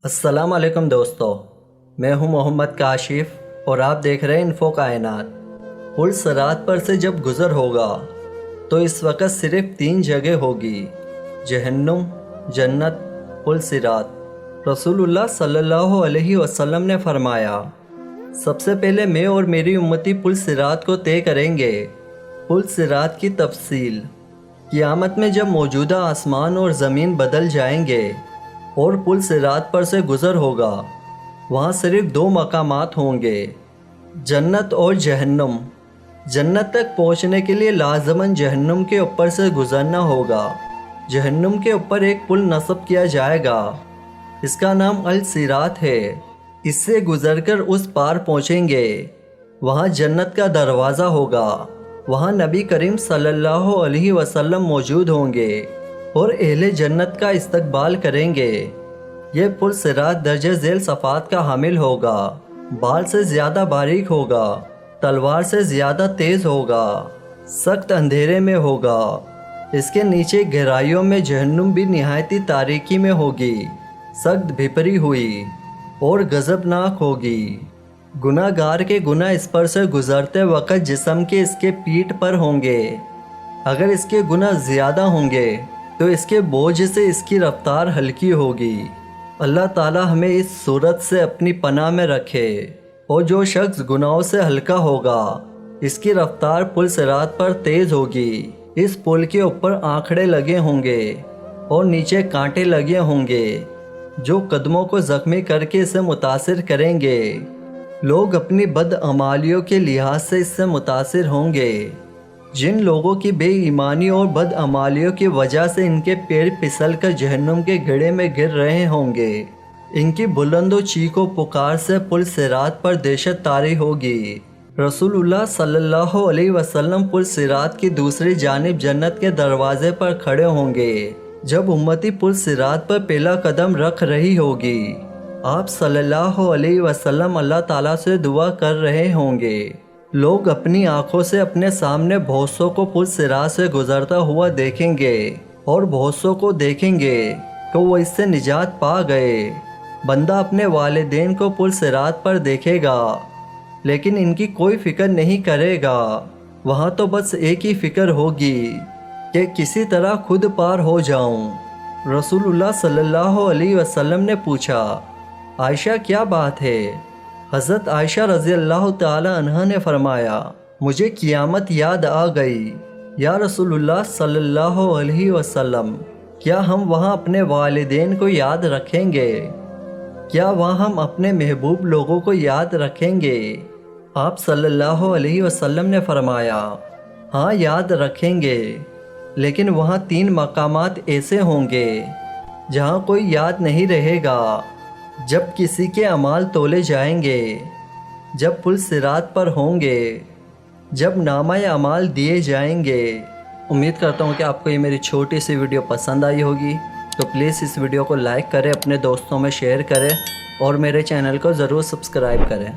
السلام علیکم دوستو، میں ہوں محمد کاشف اور آپ دیکھ رہے ہیں انفو کائنات۔ پل صراط پر سے جب گزر ہوگا تو اس وقت صرف 3 جگہ ہوگی: جہنم، جنت، پل صراط۔ رسول اللہ صلی اللہ علیہ وسلم نے فرمایا، سب سے پہلے میں اور میری امتی پل صراط کو طے کریں گے۔ پل صراط کی تفصیل: قیامت میں جب موجودہ آسمان اور زمین بدل جائیں گے اور پل صراط پر سے گزر ہوگا، وہاں صرف 2 مقامات ہوں گے: جنت اور جہنم۔ جنت تک پہنچنے کے لیے لازماً جہنم کے اوپر سے گزرنا ہوگا۔ جہنم کے اوپر ایک پل نصب کیا جائے گا، اس کا نام الصراط ہے۔ اس سے گزر کر اس پار پہنچیں گے، وہاں جنت کا دروازہ ہوگا، وہاں نبی کریم صلی اللہ علیہ وسلم موجود ہوں گے اور اہل جنت کا استقبال کریں گے۔ یہ پل صراط درجہ ذیل صفات کا حامل ہوگا، بال سے زیادہ باریک ہوگا، تلوار سے زیادہ تیز ہوگا، سخت اندھیرے میں ہوگا۔ اس کے نیچے گہرائیوں میں جہنم بھی نہایتی تاریکی میں ہوگی، سخت بھپری ہوئی اور غضبناک ہوگی۔ گناہ گار کے گناہ اس پر سے گزرتے وقت جسم کے اس کے پیٹھ پر ہوں گے۔ اگر اس کے گناہ زیادہ ہوں گے تو اس کے بوجھ سے اس کی رفتار ہلکی ہوگی۔ اللہ تعالی ہمیں اس صورت سے اپنی پناہ میں رکھے۔ اور جو شخص گناہوں سے ہلکا ہوگا، اس کی رفتار پل صراط پر تیز ہوگی۔ اس پل کے اوپر آنکھڑے لگے ہوں گے اور نیچے کانٹے لگے ہوں گے جو قدموں کو زخمی کر کے اسے متاثر کریں گے۔ لوگ اپنی بدعمالیوں کے لحاظ سے اس سے متاثر ہوں گے۔ جن لوگوں کی بے ایمانی اور بدعمالیوں کی وجہ سے ان کے پیر پھسل کر جہنم کے گڑھے میں گر رہے ہوں گے، ان کی بلند و چیخ و پکار سے پل صراط پر دہشت طاری ہوگی۔ رسول اللہ صلی اللہ علیہ وسلم پل صراط کی دوسری جانب جنت کے دروازے پر کھڑے ہوں گے۔ جب امتی پل صراط پر پہلا قدم رکھ رہی ہوگی، آپ صلی اللہ علیہ وسلم اللہ تعالیٰ سے دعا کر رہے ہوں گے۔ لوگ اپنی آنکھوں سے اپنے سامنے بہت سوں کو پل صراط سے گزرتا ہوا دیکھیں گے اور بہت سوں کو دیکھیں گے کہ وہ اس سے نجات پا گئے۔ بندہ اپنے والدین کو پل صراط پر دیکھے گا لیکن ان کی کوئی فکر نہیں کرے گا۔ وہاں تو بس ایک ہی فکر ہوگی کہ کسی طرح خود پار ہو جاؤں۔ رسول اللہ صلی اللہ علیہ وسلم نے پوچھا، عائشہ کیا بات ہے؟ حضرت عائشہ رضی اللہ تعالی عنہا نے فرمایا، مجھے قیامت یاد آ گئی۔ یا رسول اللہ صلی اللہ علیہ وسلم، کیا ہم وہاں اپنے والدین کو یاد رکھیں گے؟ کیا وہاں ہم اپنے محبوب لوگوں کو یاد رکھیں گے؟ آپ صلی اللہ علیہ وسلم نے فرمایا، ہاں یاد رکھیں گے، لیکن وہاں 3 مقامات ایسے ہوں گے جہاں کوئی یاد نہیں رہے گا۔ جب کسی کے اعمال تولے جائیں گے، جب پل صراط پر ہوں گے، جب نامہ اعمال دیے جائیں گے۔ امید کرتا ہوں کہ آپ کو یہ میری چھوٹی سی ویڈیو پسند آئی ہوگی، تو پلیز اس ویڈیو کو لائک کریں، اپنے دوستوں میں شیئر کریں اور میرے چینل کو ضرور سبسکرائب کریں۔